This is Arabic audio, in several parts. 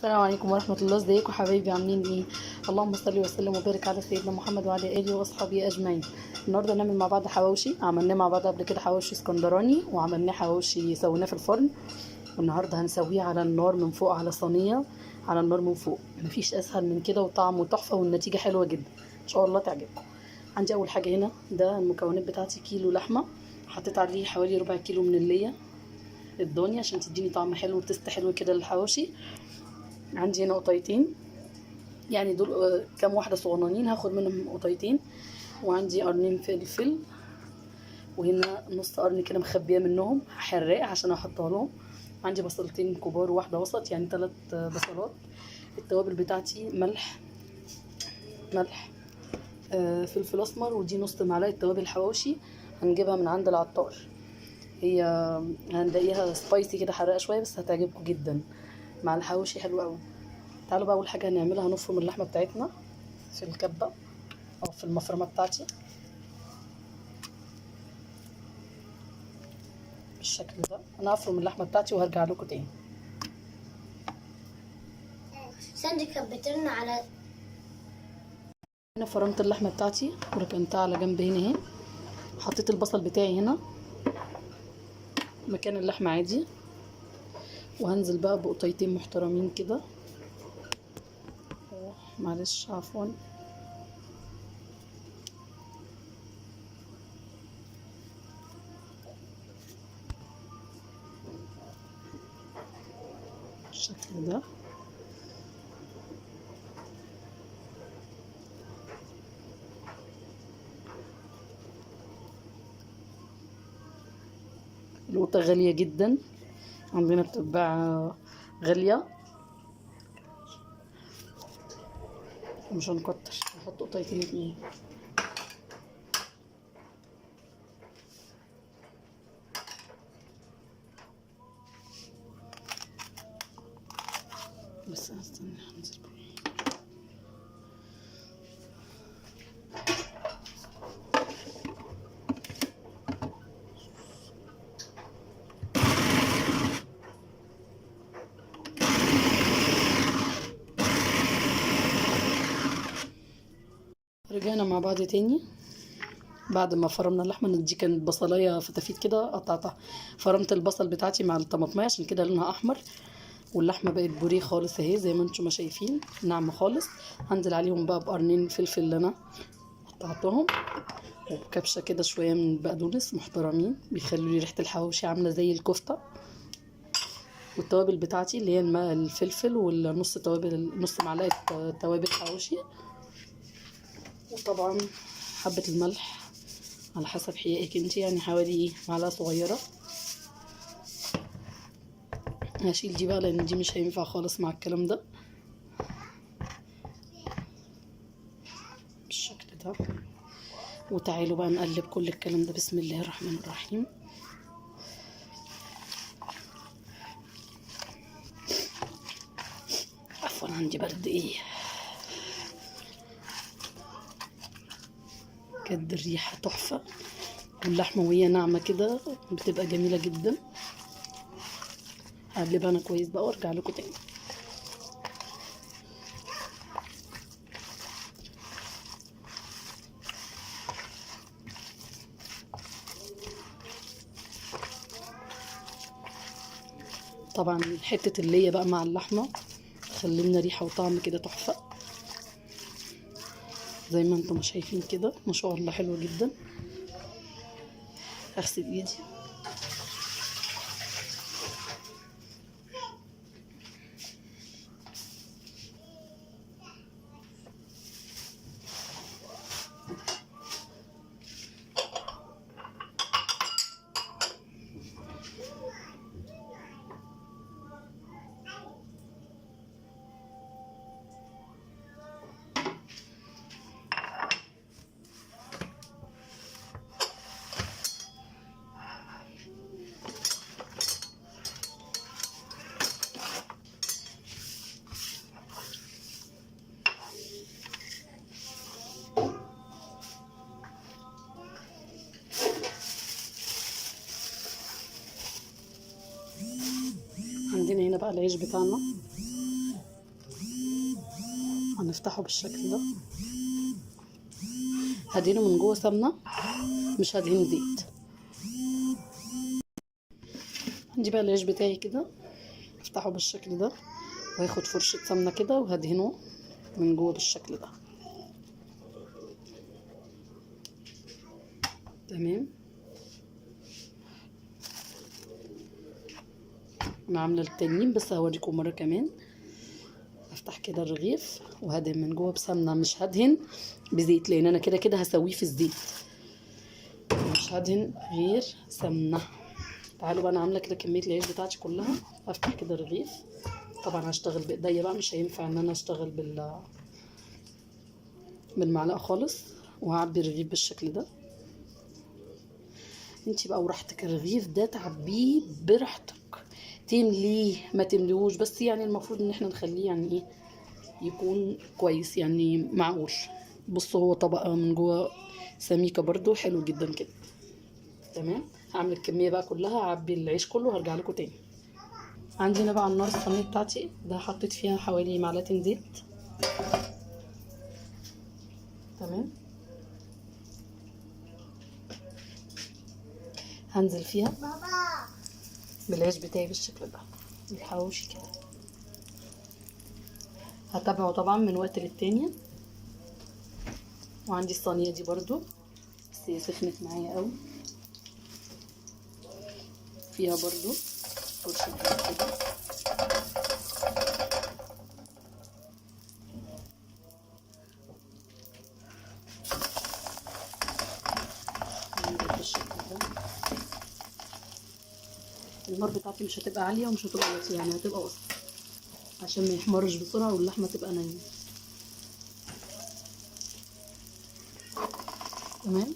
السلام عليكم ورحمة الله. ازيكم حبايبي، عاملين ايه؟ اللهم صل وسلم وبارك على سيدنا محمد وعلى اله واصحابه اجمعين. النهارده هنعمل مع بعض حواوشي. عملناه مع بعض قبل كده حواوشي اسكندراني، وعملناه حواوشي سويناه في الفرن. والنهارده هنسويه على النار من فوق، على صينية على النار من فوق. مفيش اسهل من كده، وطعمه تحفة والنتيجة حلوة جدا، ان شاء الله تعجبكم. عندي اول حاجة هنا، ده المكونات بتاعتي: كيلو لحمة، حطيت عليه حوالي ربع كيلو من اللية الضاني عشان تديني طعم حلو وتست حلو كده للحواوشي. عندي هنا قطيتين، يعني دول كام واحدة صغننين، هاخد منهم قطيتين. وعندي قرنين فلفل، وهنا نص قرن كده مخبيه منهم حراق عشان احطها لهم. عندي بصلتين كبار وواحدة وسط، يعني 3 بصلات. التوابل بتاعتي: ملح، فلفل اسمر، ودي نص معلقة توابل حواوشي هنجيبها من عند العطار. هي هنلاقيها سبايسي كده، حراقة شوية، بس هتعجبكم جدا مع الحواوشي، حلو قوي. تعالوا بقى، اول حاجة هنعملها هنفرم اللحمة بتاعتنا في الكبة او في المفرمة بتاعتي بالشكل ده. انا هفرم اللحمة بتاعتي وهرجع لكم تاني. ساندي كانت بترن على. هنا فرمت اللحمة بتاعتي وركنتها على جنب هنا اهي. حطيت البصل بتاعي هنا مكان اللحمة عادي، وهنزل بقى بقطيتين محترمين كده. معلش، عفوا. بالشكل ده. القطة غالية جدا، عندنا بتتباع غالية، ومش هنكتر، هنحط قطيتين اتنين. بس هستنى هنزل بقى. رجعنا مع بعض تاني بعد ما فرمنا اللحمه. دي كانت بصلايه فتافيت كده قطعتها. فرمت البصل بتاعتي مع الطماطمايه عشان كده لونها احمر، واللحمه بقت بوريه خالص اهي زي ما انتم ما شايفين، ناعمه خالص. هنزل عليهم بقى بقرنين فلفل اللي انا قطعتهم، وبكبشه كده شويه من بقدونس محترمين بيخلوا لي ريحه الحواوشي عامله زي الكفته. والتوابل بتاعتي اللي هي الفلفل، والنص توابل، نص معلقه توابل حواوشي. وطبعا حبه الملح على حسب حقيقك انت، يعني حوالي معلقه صغيره. هشيل دي بقى لان دي مش هينفع خالص مع الكلام ده. بالشكل ده. وتعالوا بقى نقلب كل الكلام ده. بسم الله الرحمن الرحيم. عفوا، عندي برد ايه. كانت الريحه تحفه، واللحمه وهي ناعمه كده بتبقى جميله جدا. هقلبها انا كويس بقى وارجع لكم تاني. طبعا حته الليه بقى مع اللحمه خلينا ريحه وطعم كده تحفه، زي ما انتم شايفين كده، ما شاء الله حلوه جدا. اغسل ايدي. عندنا هنا بقى العيش بتاعنا، هنفتحه بالشكل ده. هدهنه من جوه سمنه، مش هدهن زيت. عندي بقى العيش بتاعي كده، افتحه بالشكل ده وهاخد فرشه سمنه كده وهدهنه من جوه بالشكل ده. تمام. انا عامله التانيين بس هوريكم مره كمان. افتح كده الرغيف وهدهن من جوه بسمنه، مش هدهن بزيت لان انا كده كده هسويه في الزيت، مش هدهن غير سمنه. تعالوا بقى، انا عامله كده كميه العيش بتاعتي كلها. افتح كده الرغيف، طبعا هشتغل بايديا بقى، مش هينفع ان انا اشتغل بالمعلقه خالص. وهعبي الرغيف بالشكل ده. انتي بقى وراحتك، الرغيف ده تعبيه براحتك، تمليه ما تمليهوش، بس يعني المفروض ان احنا نخليه يعني ايه، يكون كويس يعني معقول. بصوا هو طبقه من جوه سميكه برضو، حلو جدا كده. تمام. هعمل الكميه بقى كلها، هعبي العيش كله وهرجع لكم تاني. عندي هنا بقى على النار الصينيه بتاعتي ده، حطيت فيها حوالي معلقتين زيت. تمام. هنزل فيها بالعيش بتاعي بالشكل ده، الحواوشي كده. هتابعه طبعا من وقت للتاني. وعندي الصينيه دي برضو بس هي سخنت معايا قوي، فيها برضو فرشه كده. النار بتاعتي مش هتبقى عاليه ومش هتبقى واطيه، يعني هتبقى وسط عشان ما يحمرش بسرعه واللحمه تبقى نيه. تمام.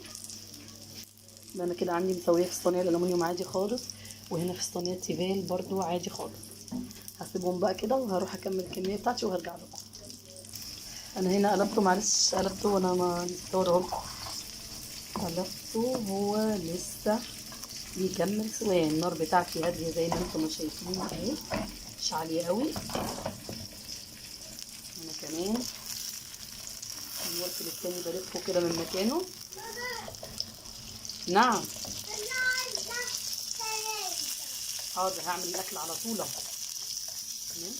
ده انا كده عندي مسويه في الصينيه الالومنيوم عادي خالص، وهنا في الصينيه تيفال برضو عادي خالص. هسيبهم بقى كده وهروح اكمل الكميه بتاعتي وهرجع لكم. انا هنا قلبته، معلش قلبته وانا ما نسيت اوريه لكم. قلبته هو لسه بيكمل سواء. النار بتاعتي هاديه زي ما انتم ما شايفين اهي، مش عاليه قوي. انا كمان من وقت للتاني بلفه كده من مكانه. نعم حاضر، هعمل الاكل على طول اهو. تمام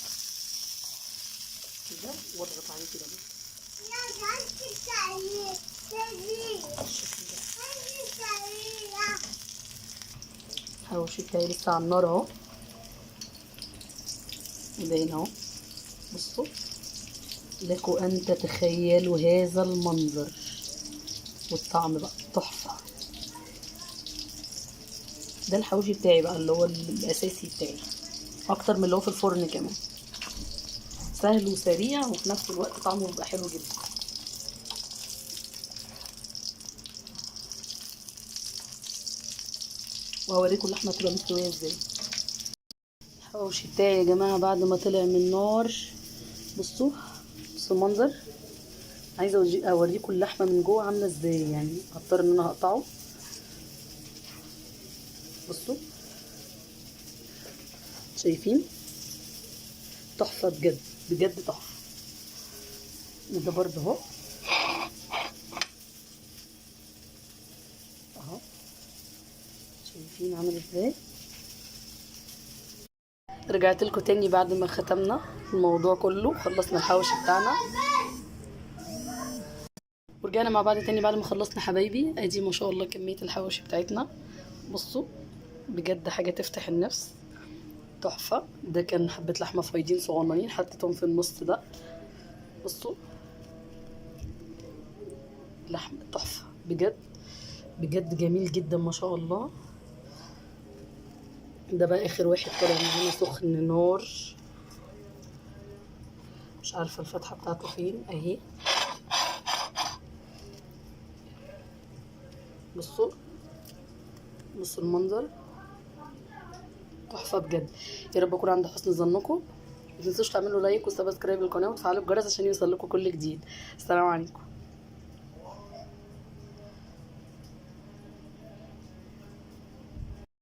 كده، واضغط عليه كده بس. الحواوشي بتاعي لسه على النار اهو، باين اهو. بصوا، لكم ان تتخيلوا هذا المنظر، والطعم بقى تحفه. ده الحواوشي بتاعي بقى اللي هو الاساسي بتاعي، اكتر من اللي هو في الفرن كمان. سهل وسريع وفي نفس الوقت طعمه بيبقى حلو جدا. وهوريكم اللحمه تبقى مستويه ازاي. الحواوشي بتاعي يا جماعه بعد ما طلع من النار، بصوا المنظر. عايزه اوريكم اللحمه من جوه عامله ازاي، يعني هضطر ان انا اقطعه. بصوا شايفين، تحفه بجد بجد تحفه. ده برضه اهو اهو، شايفين عامل ازاي. رجعت لكم تاني بعد ما ختمنا الموضوع كله، خلصنا الحواوشي بتاعنا ورجعنا مع بعض تاني بعد ما خلصنا حبايبي. ادي ما شاء الله كميه الحواوشي بتاعتنا، بصوا بجد حاجه تفتح النفس، تحفه. ده كان حبه لحمه فايضين صغننين حطيتهم في النص ده، بصوا لحم تحفه بجد بجد، جميل جدا ما شاء الله. ده بقى اخر واحد طالع من هنا سخن نار، مش عارفه الفتحه بتاعته فين اهي. بصوا المنظر تحفه بجد. يا رب اكون عند حسن ظنكم. متنسوش تعملوا لايك وسبسكرايب للقناه وتفعلوا الجرس عشان يوصل لكم كل جديد. السلام عليكم.